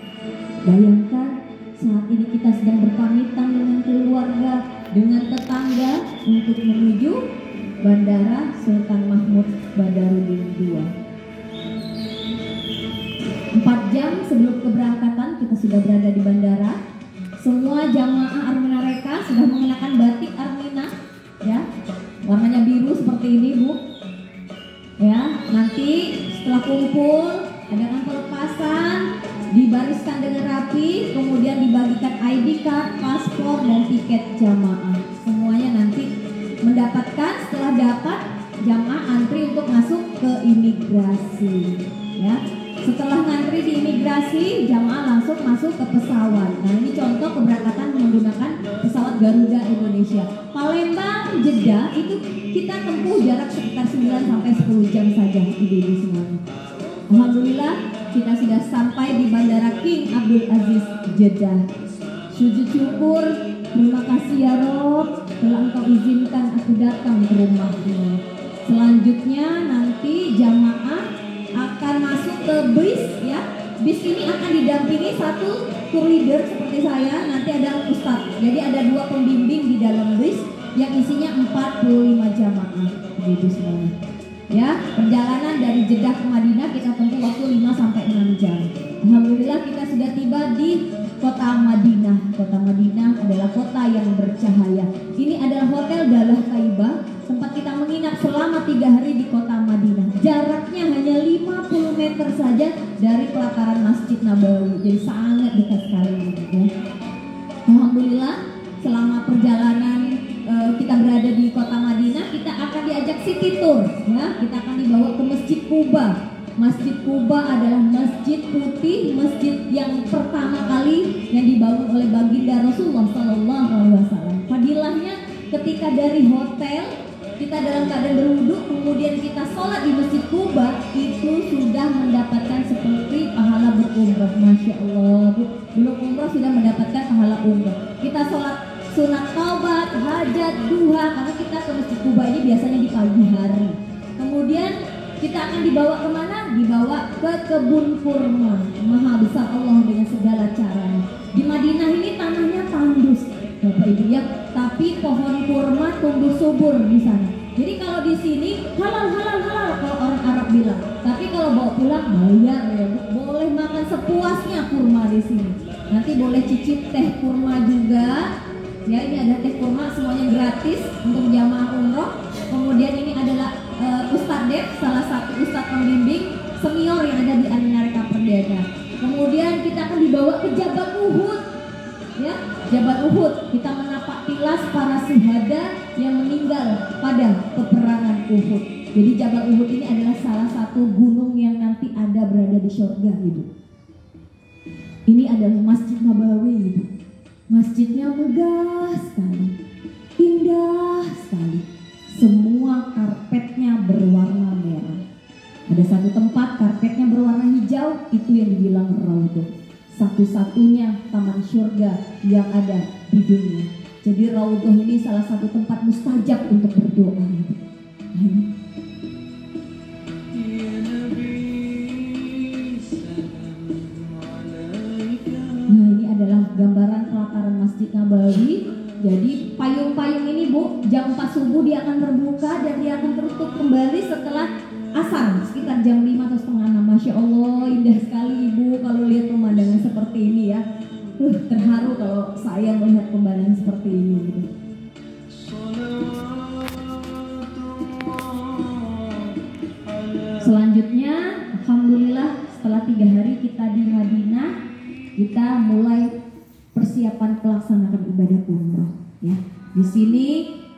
Bayangkan saat ini kita sedang berpamitan dengan keluarga, dengan tetangga untuk menuju Bandara Sultan Mahmud Badarudin II. 4 jam sebelum keberangkatan kita sudah berada di bandara. Semua jamaah Armina Reka sudah mengenakan batik Armina, ya, warnanya biru seperti ini, Bu. Ya, nanti setelah kumpul adakan pelepasan, dibariskan dengan rapi, kemudian dibagikan ID card, paspor, dan tiket jamaah. Semuanya nanti mendapatkan. Setelah dapat, jamaah antri untuk masuk ke imigrasi, ya. Setelah ngantri di imigrasi, jamaah langsung masuk ke pesawat. Nah, ini contoh keberangkatan menggunakan pesawat Garuda Indonesia. Palembang, Jeddah itu kita tempuh jarak sekitar 9 sampai 10 jam saja, ibu-ibu semuanya. Alhamdulillah kita sudah sampai di Bandara King Abdul Aziz Jeddah. Sujud syukur, terima kasih ya Rob, telah Engkau izinkan aku datang ke rumahmu. Selanjutnya nanti jamaah akan masuk ke bis, ya. Bis ini akan didampingi satu tour leader seperti saya, nanti ada ustadz. Jadi ada 2 pembimbing di dalam bis yang isinya 45 jamaah, ibu semuanya. Ya, perjalanan dari Jeddah ke Madinah kita tempuh waktu 5 sampai 6 jam. Alhamdulillah kita sudah tiba di kota Madinah. Kota Madinah adalah kota yang bercahaya. Ini adalah Hotel Dalah Taibah, tempat kita menginap selama 3 hari di kota Madinah. Jaraknya hanya 50 meter saja dari pelataran Masjid Nabawi. Jadi sangat dekat sekali, ya. Alhamdulillah selama perjalanan kita berada di kota Madinah, kita akan diajak city tour, ya. Kita akan dibawa ke Masjid Quba. Masjid Quba adalah masjid putih, masjid yang pertama kali yang dibangun oleh baginda Rasulullah SAW. Fadilahnya ketika dari hotel kita dalam keadaan berwudu, kemudian kita sholat di Masjid Quba, itu sudah mendapatkan seperti pahala berumrah. Masya Allah, belum umrah sudah mendapatkan pahala umrah. Kita sholat sunat taubat, hajat, duha, karena kita ke Masjid Quba ini biasanya di pagi hari. Kemudian kita akan dibawa kemana? Dibawa ke kebun kurma. Maha besar Allah dengan segala caranya. Di Madinah ini tanahnya tandus, Bapak Ibu, ya, tapi pohon kurma tumbuh subur di sana. Jadi kalau di sini halal kalau orang Arab bilang. Tapi kalau bawa pulang bayar, ya, boleh makan sepuasnya kurma di sini. Nanti boleh cicip teh kurma juga. Ya, ini ada teh kurma, semuanya gratis untuk jamaah umroh. Kemudian ini adalah Ustadz Dev, salah satu Ustadz pembimbing senior yang ada di Armina Reka Perdana. Kemudian kita akan dibawa ke Jabal Uhud, ya, Jabal Uhud. Kita menapak tilas para syuhada yang meninggal pada peperangan Uhud. Jadi Jabal Uhud ini adalah salah satu gunung yang nanti ada berada di surga, Ibu. Ini adalah Masjid Nabawi, Ibu. Masjidnya megah sekali, indah sekali. Semua karpetnya berwarna merah. Ada satu tempat karpetnya berwarna hijau, itu yang dibilang Raudhah. Satu-satunya taman surga yang ada di dunia. Jadi Raudhah ini salah satu tempat mustajab untuk berdoa. Nah, ini adalah gambaran pelataran Masjid Nabawi. Jadi payung-payung ini, Bu, jam 4 subuh dia akan terbuka dan dia akan tertutup kembali setelah asar sekitar jam 5 atau setengah 6. Masya Allah, indah sekali, Ibu, kalau lihat pemandangan seperti ini, ya. Terharu kalau saya melihat pemandangan seperti ini, gitu. Selanjutnya, alhamdulillah setelah 3 hari kita di Madinah, kita mulai persiapan pelaksanaan ibadah umroh, ya. Di sini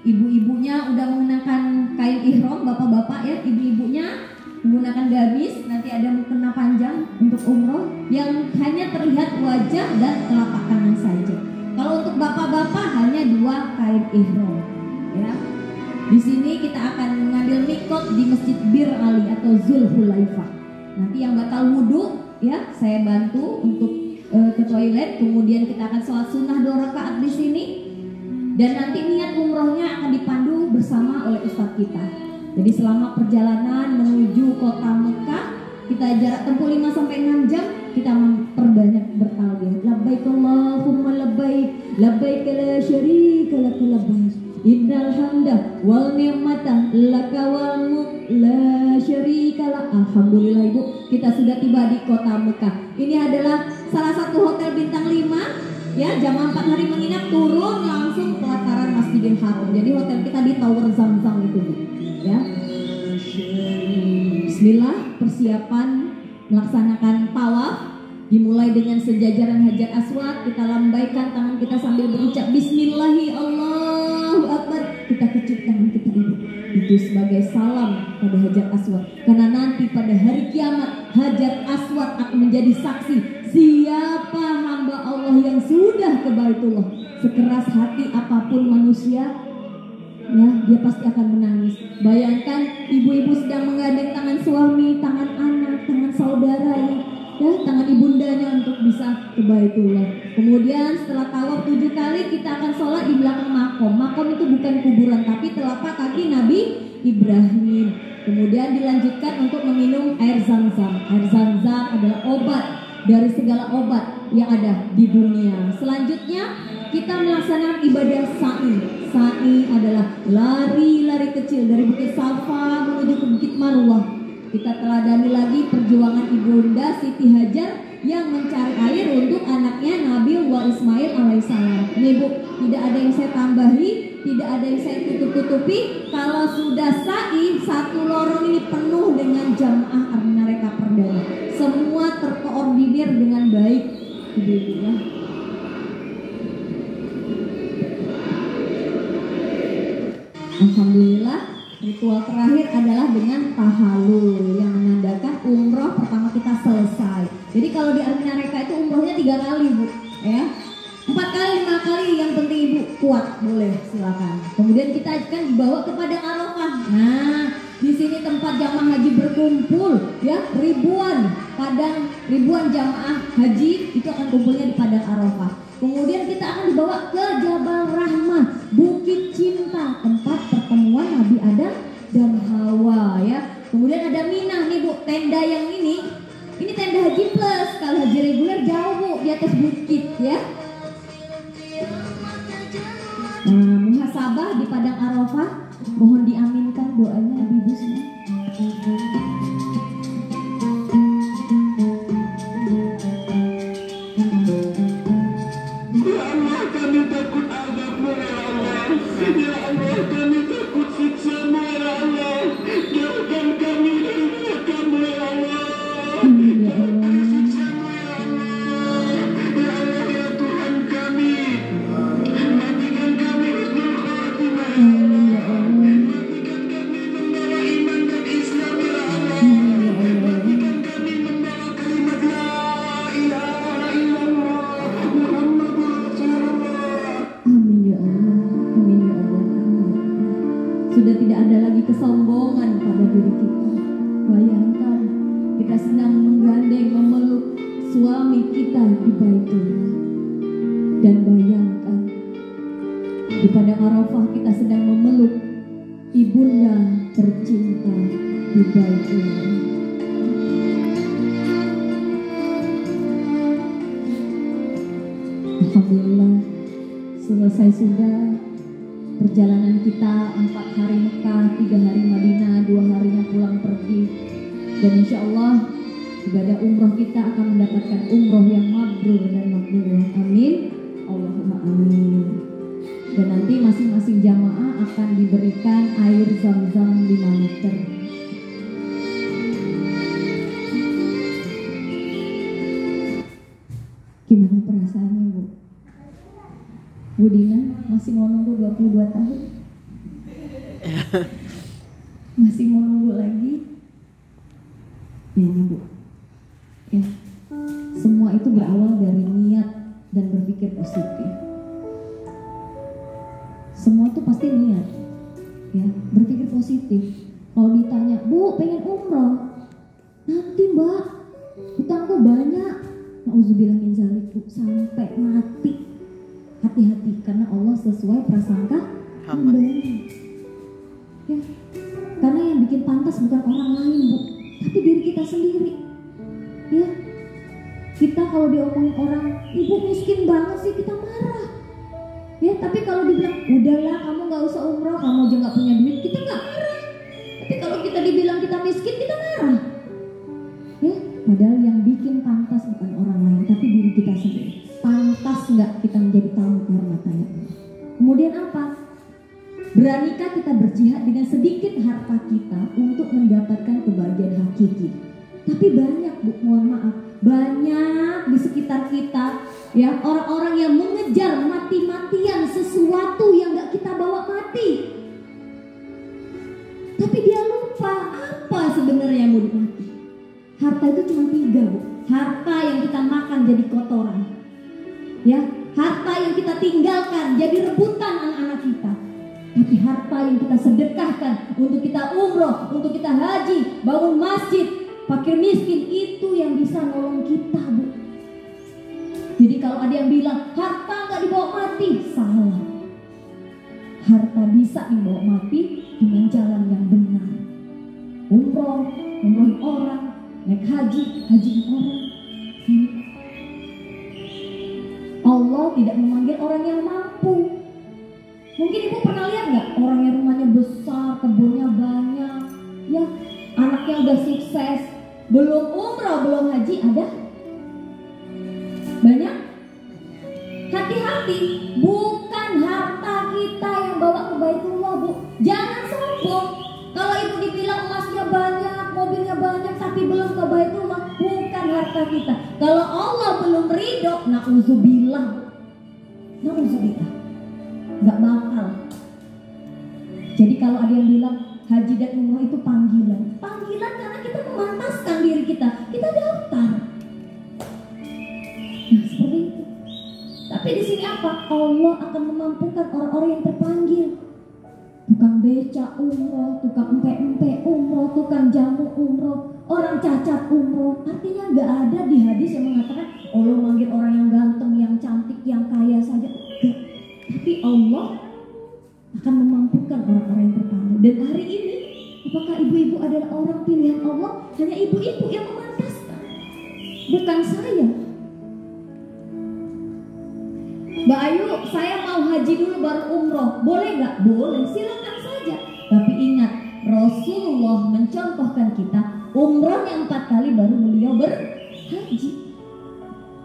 ibu-ibunya udah mengenakan kain ihram, bapak-bapak, ya, ibu-ibunya menggunakan gamis, nanti ada mukena panjang untuk umroh yang hanya terlihat wajah dan telapak tangan saja. Kalau untuk bapak-bapak hanya 2 kain ihram, ya. Di sini kita akan mengambil mikot di Masjid Bir Ali atau Zulhulaifah. Nanti yang batal wudhu, ya, saya bantu untuk ke toilet. Kemudian kita akan sholat sunnah 2 rakaat di sini. Dan nanti niat umrohnya akan dipandu bersama oleh ustadz kita. Jadi selama perjalanan menuju kota Mekah, kita jarak tempuh 5-6 jam, kita memperbanyak bertalbiyah. Labbaik Allahumma labbaik, labbaik la syarika lak labbaik. Innal hamda wal ni'mata laka wal mulk la syarika lak. Alhamdulillah Ibu, kita sudah tiba di kota Mekah. Ini adalah salah satu hotel bintang 5. Ya, jam 4 hari menginap, turun langsung pelataran Masjidil Haram. Jadi hotel kita di Tower Zamzam itu, Bu. Ya. Bismillah, persiapan melaksanakan tawaf dimulai dengan sejajaran Hajar Aswad. Kita lambaikan tangan kita sambil berucap Bismillahi Allahu Akbar. Kita kecup tangan kita Ibu. Itu sebagai salam pada Hajar Aswad. Karena nanti pada hari kiamat Hajar Aswad akan menjadi saksi siapa hamba Allah yang sudah ke Baitullah. Sekeras hati apapun manusia, ya, dia pasti akan menangis. Bayangkan ibu-ibu sedang menggandeng tangan suami, tangan anak, tangan saudara, ya, tangan ibundanya untuk bisa ke Baitullah. Kemudian setelah tawaf 7 kali kita akan sholat di belakang makom. Makom itu bukan kuburan tapi telapak kaki Nabi Ibrahim. Kemudian dilanjutkan untuk meminum air Zam-Zam. Air Zam-Zam adalah obat dari segala obat yang ada di dunia. Selanjutnya kita melaksanakan ibadah sa'i. Sa'i adalah lari-lari kecil dari Bukit Safa menuju ke Bukit Marwah. Kita teladani lagi perjuangan Ibunda Siti Hajar yang mencari air untuk anaknya Nabi Ismail alaihissalam. Ini Bu, tidak ada yang saya tambahi, tidak ada yang saya tutup-tutupi. Kalau sudah sa'i, satu lorong ini penuh dengan jamaah mereka perdana. Semua terkoordinir dengan baik, Ibu-ibu, ya. Alhamdulillah, ritual terakhir adalah dengan tahallul yang menandakan umroh pertama kita selesai. Jadi kalau di Arminareca itu umrohnya 3 kali Bu, ya. 4 kali, 5 kali, yang penting Ibu kuat, boleh silakan. Kemudian kita akan dibawa ke Padang Arafah. Nah, di sini tempat jamaah haji berkumpul, ya, ribuan jamaah haji itu akan kumpulnya di Padang Arafah. Kemudian kita akan dibawa ke Jabal Rahmah, Bukit Cinta, tempat pertemuan Nabi Adam dan Hawa, ya. Kemudian ada Mina nih Bu, tenda yang ini tenda haji plus. Kalau haji reguler jauh Bu, di atas bukit, ya. Nah, muhasabah di Padang Arafah, mohon diaminkan doanya Ibu semua. Ya Allah, kami takut azab-Mu ya Allah. Ya Allah, kami takut siksa-Mu ya Allah. Jauhkan kami dari neraka-Mu ya Allah. Dari siksa-Mu ya Allah. Ya Allah, ya Tuhan kami, matikan kami husnul khatimah ya Allah. Matikan kami membawa iman dan Islam ya Allah. Matikan kami membawa kalimat la ilaha illallah Muhammadur Rasulullah. Amin ya Allah, amin ya Allah, amin. Sudah tidak ada lagi kesombongan pada diri kita. Bayangkan kita sedang menggandeng, memeluk suami kita di Baitullah. Dan bayangkan di Padang Arafah kita sedang memeluk ibunda tercinta di Baitullah. Alhamdulillah, selesai sudah perjalanan kita 4 hari Mekah, 3 hari Madinah, 2 harinya pulang pergi. Dan insya Allah ibadah umroh kita akan mendapatkan umroh yang mabrur dan makbul. Amin, Allahumma amin. Dan nanti masing-masing jamaah akan diberikan air Zam-Zam 5 liter. Gimana perasaannya Bu? Bu Dina masih mau nunggu 22 tahun? Masih mau nunggu lagi? Ini Bu, ya, semua itu berawal dari niat dan berpikir positif. Semua itu pasti niat, ya, berpikir positif. Kalau ditanya, Bu pengen umroh, nanti Mbak, hutangku banyak. Nauzubillah min zalik Bu, sampai mati. Hati-hati, karena Allah sesuai prasangka hambanya. Ya, karena yang bikin pantas bukan orang lain Bu, tapi diri kita sendiri. Ya, kita kalau diomongin orang, ibu miskin banget sih, kita marah. Ya, tapi kalau dibilang, udahlah kamu gak usah umroh, kamu aja gak punya duit, kita gak marah. Tapi kalau kita dibilang kita miskin, kita marah. Ya, padahal yang bikin pantas bukan orang lain, tapi diri kita sendiri. Pantas gak kita menjadi tamu kehormatannya Allah? Kemudian apa? Beranikah kita berjihad dengan sedikit harta kita untuk mendapatkan kebahagiaan hakiki? Tapi banyak Bu, mohon maaf, banyak di sekitar kita ya orang-orang yang mengejar mati-matian sesuatu yang gak kita bawa mati. Tapi dia lupa apa sebenarnya yang mau dimati. Harta itu cuma 3 Bu. Harta yang kita makan jadi kotoran, ya, harta yang kita tinggalkan jadi rebutan anak-anak kita. Tapi harta yang kita sedekahkan untuk kita umroh, untuk kita haji, bangun masjid, fakir miskin, itu yang bisa nolong kita Bu. Jadi kalau ada yang bilang harta gak dibawa mati, salah. Harta bisa dibawa mati dengan jalan yang benar. Umroh, umrohin orang, naik haji, hajiin orang. Allah tidak memanggil orang yang mampu. Mungkin ibu pernah lihat nggak orang yang rumahnya besar, kebunnya banyak, ya, anaknya udah sukses, belum umroh, belum haji, ada? Banyak? Hati-hati, bukan harta kita yang bawa ke Baitullah Bu. Jangan sombong. Kalau ibu dibilang emasnya banyak, mobilnya banyak, tapi belum ke Baitullah, bukan harta kita. Kalau Allah belum ridho, na'udzubillah, nggak bakal. Jadi kalau ada yang bilang haji dan umroh itu panggilan karena kita memantaskan diri kita daftar. Nah seperti itu. Tapi di sini apa? Allah akan memampukan orang-orang yang terpanggil. Tukang beca umroh, tukang empe-empe umroh, tukang jamu umroh, orang cacat umroh. Artinya nggak ada di hadis yang mengatakan Allah manggil orang yang ganteng, yang cantik, yang kaya saja. Enggak. Tapi Allah akan memampukan orang-orang yang terpanggil. Dan hari ini, apakah ibu-ibu adalah orang pilihan Allah? Hanya ibu-ibu yang memantaskan, bukan saya. Mbak Ayu, saya mau haji dulu baru umroh, boleh nggak? Boleh, silakan saja. Tapi ingat, Rasulullah mencontohkan kita umrohnya 4 kali baru beliau berhaji.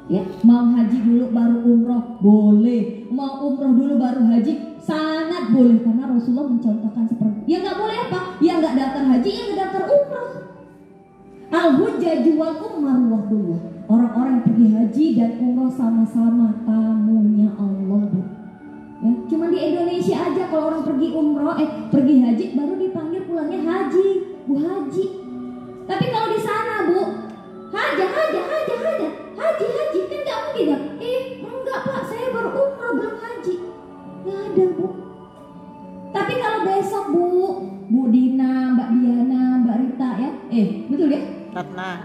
Ya, mau haji dulu baru umroh boleh, mau umroh dulu baru haji sangat boleh, karena Rasulullah mencontohkan seperti itu. Ya nggak boleh apa? Ya nggak daftar haji, ya nggak daftar umroh. Al-hujjaju wal umroh. Orang-orang yang pergi haji dan umroh sama-sama tamunya Allah Bu. Ya, cuma di Indonesia aja kalau orang pergi umroh, pergi haji baru dipanggil pulangnya haji, Bu haji. Tapi kalau di sana Bu, haji kan nggak mungkin ya? Enggak Pak, saya baru umroh belum haji. Nggak ada Bu. Tapi kalau besok Bu Dina, Mbak Diana, Mbak Rita ya, betul ya? Ratna.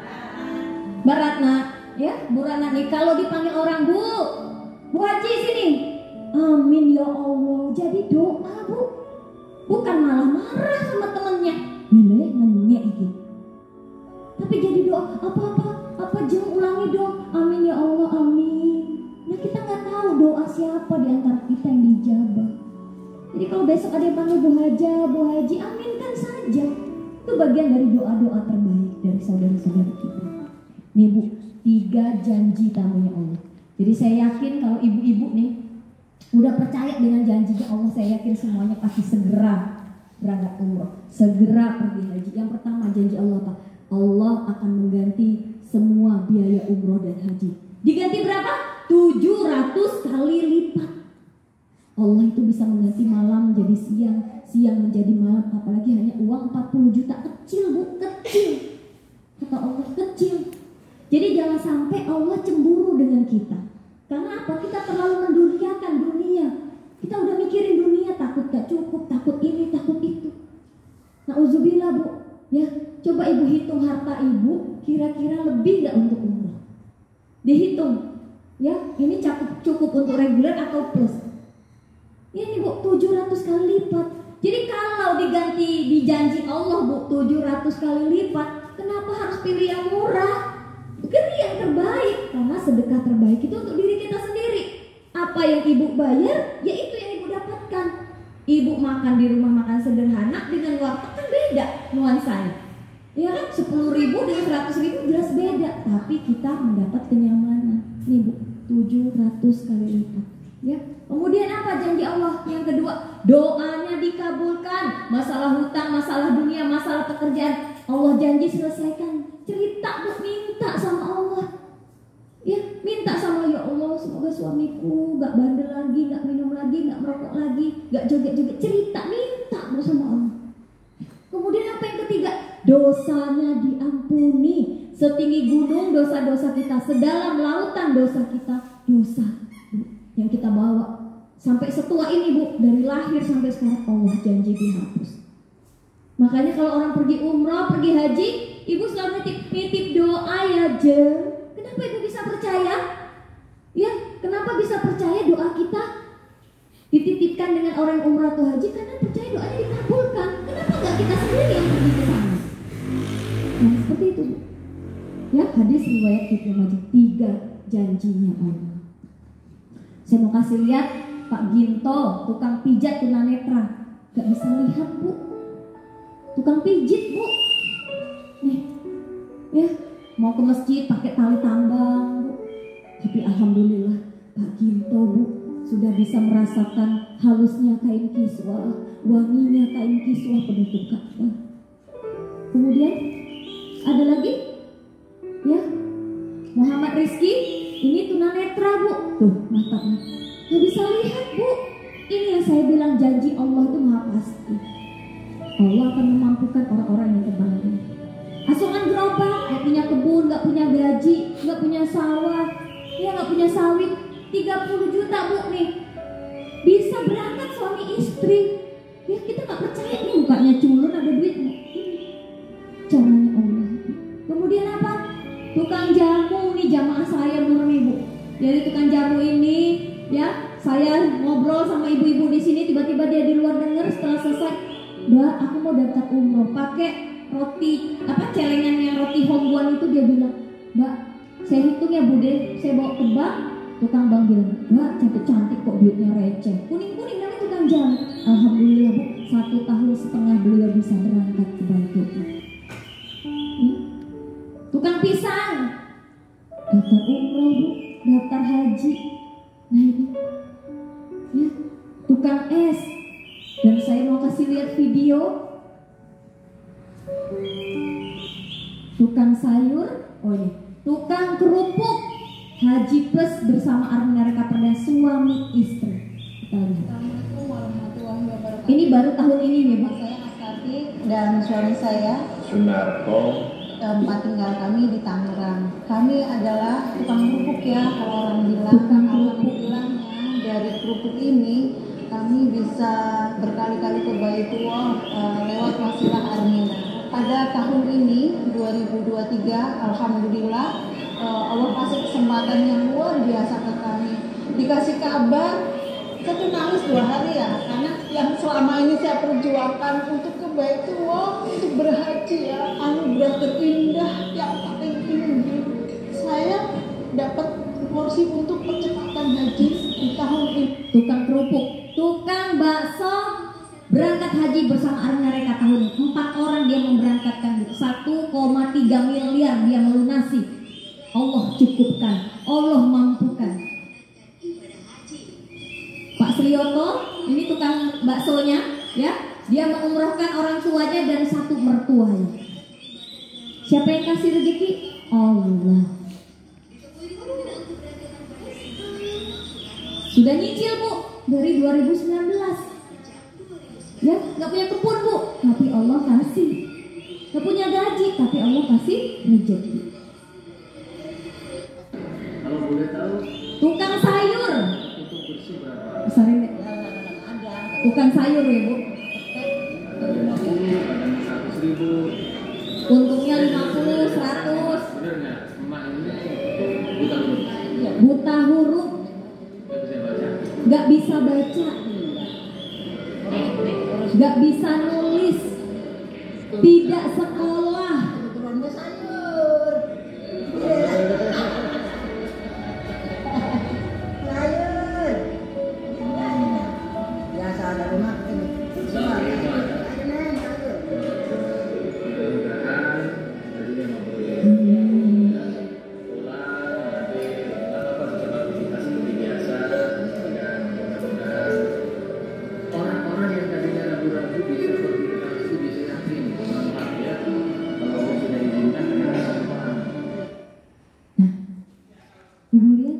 Mbak Ratna, ya, Bu Ratna nih, kalau dipanggil orang Bu haji sini, amin ya Allah, jadi doa Bu, bukan malah marah sama temennya, ngenyek gitu. Tapi jadi doa, apa jeng ulangi dong, amin ya Allah, amin. Nah kita nggak tahu doa siapa di antara kita yang dijabah. Jadi kalau besok ada yang panggil Bu Haji, aminkan saja. Itu bagian dari doa-doa terbaik dari saudara-saudara kita. Nih Bu, 3 janji tamunya Allah. Jadi saya yakin kalau ibu-ibu nih udah percaya dengan janjinya Allah, saya yakin semuanya pasti segera berangkat umroh, segera pergi haji. Yang pertama janji Allah apa? Allah akan mengganti semua biaya umroh dan haji. Diganti berapa? 700 kali lipat. Allah itu bisa mengganti malam menjadi siang, siang menjadi malam, apalagi hanya uang 40 juta, kecil Bu, kecil. Kata kata Allah kecil. Jadi jangan sampai Allah cemburu dengan kita. Karena apa? Kita terlalu menduniakan dunia. Kita udah mikirin dunia, takut gak cukup, takut ini, takut itu. Nauzubillah Bu, ya coba ibu hitung harta ibu, kira-kira lebih gak untuk umrah? Dihitung, ya ini cukup untuk reguler atau plus? Ini Bu 700 kali lipat. Jadi kalau dijanji Allah Bu 700 kali lipat, kenapa harus pilih yang murah? Pilih yang terbaik, karena sedekah terbaik itu untuk diri kita sendiri. Apa yang ibu bayar, ya itu yang ibu dapatkan. Ibu makan di rumah makan sederhana dengan warteg kan beda nuansanya. Ya kan 10.000 dengan 100.000 jelas beda, tapi kita mendapat kenyamanan. Nih Bu, 700 kali lipat. Ya. Kemudian apa janji Allah? Yang kedua, doanya dikabulkan. Masalah hutang, masalah dunia, masalah pekerjaan, Allah janji selesaikan. Cerita Bu, minta sama Allah. Ya, minta sama ya Allah, semoga suamiku gak bandel lagi, gak minum lagi, gak merokok lagi, gak joget-joget. Cerita, minta bersama Allah. Kemudian apa yang ketiga? Dosanya diampuni. Setinggi gunung dosa-dosa kita, sedalam lautan dosa kita, dosa yang kita bawa sampai setua ini Bu, dari lahir sampai sekarang Allah janji dihapus. Makanya kalau orang pergi umrah, pergi haji, ibu selalu nitip doa ya Jeng. Kenapa ibu bisa percaya? Ya, kenapa bisa percaya doa kita dititipkan dengan orang umrah atau haji? Karena percaya doanya dikabulkan. Kenapa nggak kita sendiri yang pergi ke sana? Nah seperti itu Bu. Ya, hadis riwayat Ibnu Majah, 3 janjinya Allah. Saya mau kasih lihat Pak Ginto, tukang pijat tunanetra, gak bisa lihat Bu, tukang pijit Bu. Nih, ya mau ke masjid pakai tali tambang Bu. Tapi alhamdulillah Pak Ginto Bu sudah bisa merasakan halusnya kain kiswah, wanginya kain kiswah penutup Ka'bah. Kemudian ada lagi, ya Muhammad Rizki, ini tunanetra Bu, tuh matanya nggak bisa lihat Bu. Ini yang saya bilang janji Allah itu maha pasti. Allah akan memampukan orang-orang yang terbaik. Asongan gerobak, nggak punya kebun, nggak punya gaji, nggak punya sawah, ya nggak punya sawit, 30 juta Bu nih, bisa berangkat suami istri. Ya kita nggak percaya nih mukanya culun ada duitnya. Caranya Allah. Kemudian apa? Tukang jamu nih, jamaah saya murni Bu. Jadi tukang jamu ini, ya saya ngobrol sama ibu-ibu di sini, tiba-tiba dia di luar dengar setelah selesai, Mbak, aku mau daftar umroh, pakai roti celengan yang roti hongguan itu. Dia bilang, Mbak, saya hitung ya Bude, saya bawa ke bank. Tukang bank bilang, Mbak, cantik-cantik kok duitnya receh, kuning-kuning namanya tukang jamu. Alhamdulillah Bu, 1,5 tahun beliau bisa berangkat ke Bangkok. Tukang pisang, daftar umroh Bu, daftar haji. Nah ini, ya, tukang es. Dan saya mau kasih lihat video tukang sayur. Oh ini, tukang kerupuk Haji Plus bersama Armina Reka Perda, suami istri. Kita lihat. Assalamualaikum warahmatullahi wabarakatuh. Ini baru tahun ini nih Bu. Saya Asati dan suami saya Sunarko. tempat tinggal kami di Tangerang. Kami adalah tukang kerupuk ya, kalau orang bilang. Tukang kerupuk. Alhamdulillahnya dari kerupuk ini kami bisa berkali-kali ke Baitullah lewat wasilah Armina. Pada tahun ini 2023, alhamdulillah Allah kasih kesempatan yang luar biasa ke kami. Dikasih kabar, saya tuh nangis 2 hari ya, karena yang selama ini saya perjuangkan untuk ke Baitullah, untuk berhaji ya, anugerah terindah yang paling tinggi. Saya dapat porsi untuk percepatan haji di tahun ini. Tukang kerupuk, tukang bakso berangkat haji bersama Armina Reka tahun ini. 4 orang dia memberangkatkan, 1,3 miliar dia melunasi. Allah cukupkan, Allah mampukan. Pak Srioto, ini tukang baksonya, ya, dia mengumrohkan orang tuanya dan 1 mertuanya. Siapa yang kasih rezeki? Allah. Sudah nyicil Bu dari 2019. Ya, nggak punya kebun Bu, tapi Allah kasih. Nggak punya gaji, tapi Allah kasih rezeki. Kalau boleh tahu, Tukang sayur. itu bersih berapa? Besarin deh. Tukang sayur ya Bu. Ada 50, ada 100.000. Untungnya 50, 100. Bener nggak? Emak ini buta huruf. Buta huruf, Nggak bisa baca. gak bisa nulis, tidak sekolah. Biasa ada rumah ini. Mudah-mudahan tadinya nggak boleh pulang, nanti apa coba aktivitas seperti biasa, dan mudah-mudahan orang-orang yang tadinya ragu-ragu bisa berpikir itu bisa yakin bermanfaat ya. Kalau Allah sudah izinkan ternyata bermanfaat. Ibu lihat,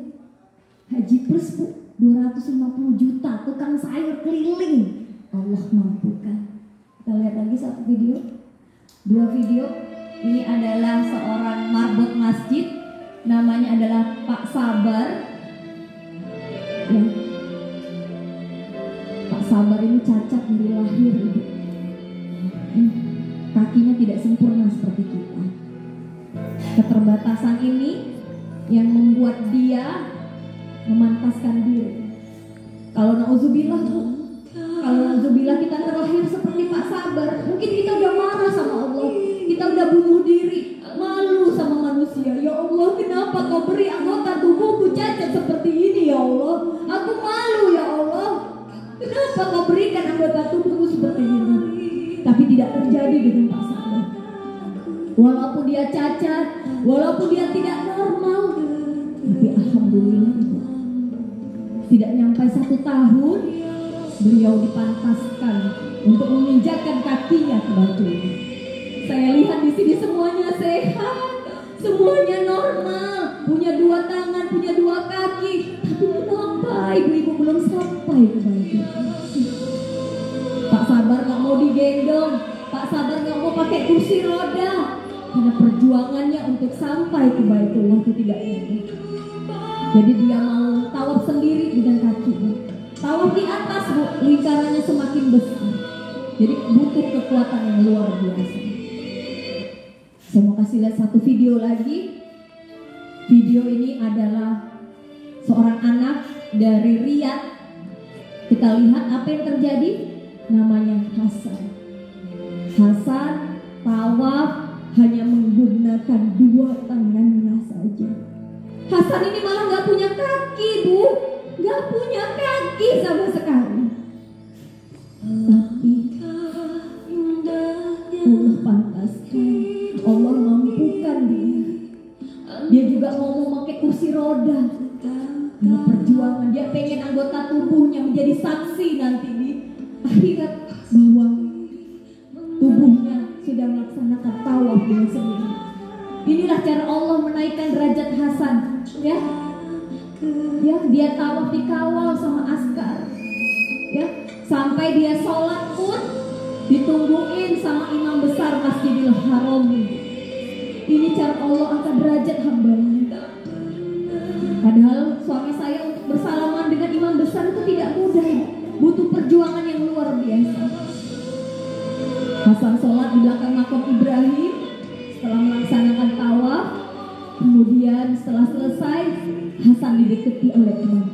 Haji Plus Bu, 250 juta, tukang sayur keliling. Allah mampukan. Kita lihat lagi satu video, 2 video. Ini adalah seorang marbot masjid, namanya adalah Pak Sabar. Ya. Pak Sabar ini cacat dari lahir, Ibu. Kakinya tidak sempurna seperti kita. Keterbatasan ini yang membuat dia memantaskan diri. Kalau nauzubillah Bu, kalau nauzubillah kita terlahir seperti Pak Sabar, mungkin kita udah marah sama Allah, kita udah bunuh diri, malu sama manusia. Ya Allah, kenapa kau beri anggota tubuhku cacat seperti ini ya Allah? Aku malu ya Allah. Kenapa kau berikan anggota tubuhku seperti ini? Tapi tidak terjadi dengan Pak Sabar. Walaupun dia cacat, walaupun dia tidak normal, tapi alhamdulillah Ibu, tidak nyampai 1 tahun beliau dipantaskan untuk menginjakkan kakinya ke batu ini. Saya lihat di sini semuanya sehat, semuanya normal, punya 2 tangan, punya 2 kaki. Tapi kenapa ibu-ibu belum sampai ke batu? Pak Sabar nggak mau digendong, Pak Sabar nggak mau pakai kursi roda, karena perjuangannya untuk sampai ke Baitullah itu tidak mudah. Jadi dia mau tawaf sendiri dengan kakinya. Tawaf di atas Bu, lingkarannya semakin besar. Jadi butuh kekuatan yang luar biasa. Saya mau kasih lihat satu video lagi. Video ini adalah seorang anak dari Riyadh. Kita lihat apa yang terjadi. Namanya Hasan. Hasan tawaf hanya menggunakan 2 tangannya saja. Hasan ini malah gak punya kaki Bu, gak punya kaki sama sekali. Tapi Allah pantaskan, Allah mampukan dia. Dia juga mau pakai kursi roda. Karena perjuangan, dia pengen anggota tubuhnya menjadi saksi nanti di akhirat bahwa tubuhnya sudah melaksanakan tawaf dengan sendiri. Inilah cara Allah menaikkan derajat Hasan, ya. Ya, dia tawaf dikawal sama askar. Ya, sampai dia sholat pun ditungguin sama imam besar Masjidil Haram. Ini cara Allah angkat derajat hambanya. Padahal suami saya untuk bersalaman dengan imam besar itu tidak mudah, butuh perjuangan yang luar biasa. Hasan sholat di belakang makam Ibrahim setelah melaksanakan tawaf. Kemudian setelah selesai, Hasan didekati oleh imam.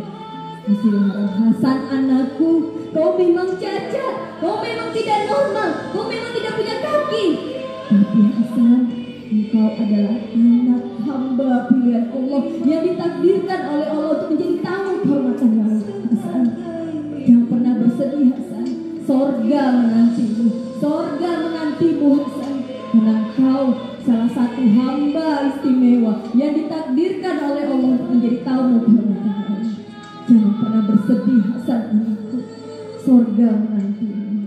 Hasan, anakku, kau memang cacat, kau memang tidak normal, kau memang tidak punya kaki. Tapi Hasan, engkau adalah anak hamba pilihan Allah yang ditakdirkan oleh Allah untuk menjadi tamu kehormatan Allah. Hasan, jangan pernah bersedih Hasan. Sorga menantimu, sorga menantimu Hasan. Karena engkau salah satu hamba istimewa yang ditakdirkan oleh Allah untuk menjadi tamu kehormatan Allah. Jangan pernah bersedih Hasan anakku, sorga menantimu.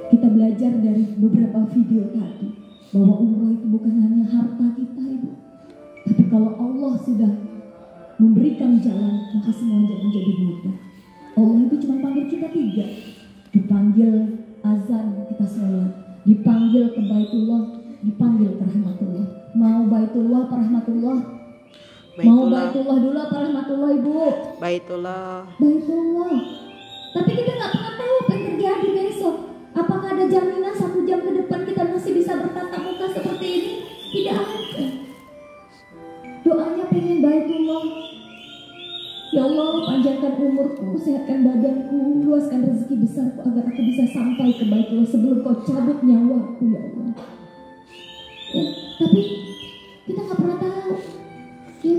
Kita belajar dari beberapa video tadi bahwa umroh itu bukan hanya harta kita Ibu, tapi kalau Allah sudah memberikan jalan, maka semua jalan menjadi mudah. Allah itu cuma panggil kita 3, dipanggil azan dipanggil ke Baitullah, dipanggil ke rahmatullah. Mau Baitullah apa rahmatullah? Mau Baitullah dulu apa rahmatullah, Ibu? Baitullah. Baitullah. Tapi kita nggak pernah tahu apa yang terjadi besok. Apakah ada jaminan 1 jam ke depan kita masih bisa bertatap muka seperti ini? Tidak ada. Doanya pengen Baitullah. Ya Allah, panjangkan umurku, sehatkan badanku, luaskan rezeki besarku agar aku bisa sampai ke Baitullah sebelum kau cabut nyawaku, ya Allah. Ya, tapi kita nggak pernah tahu. Ya,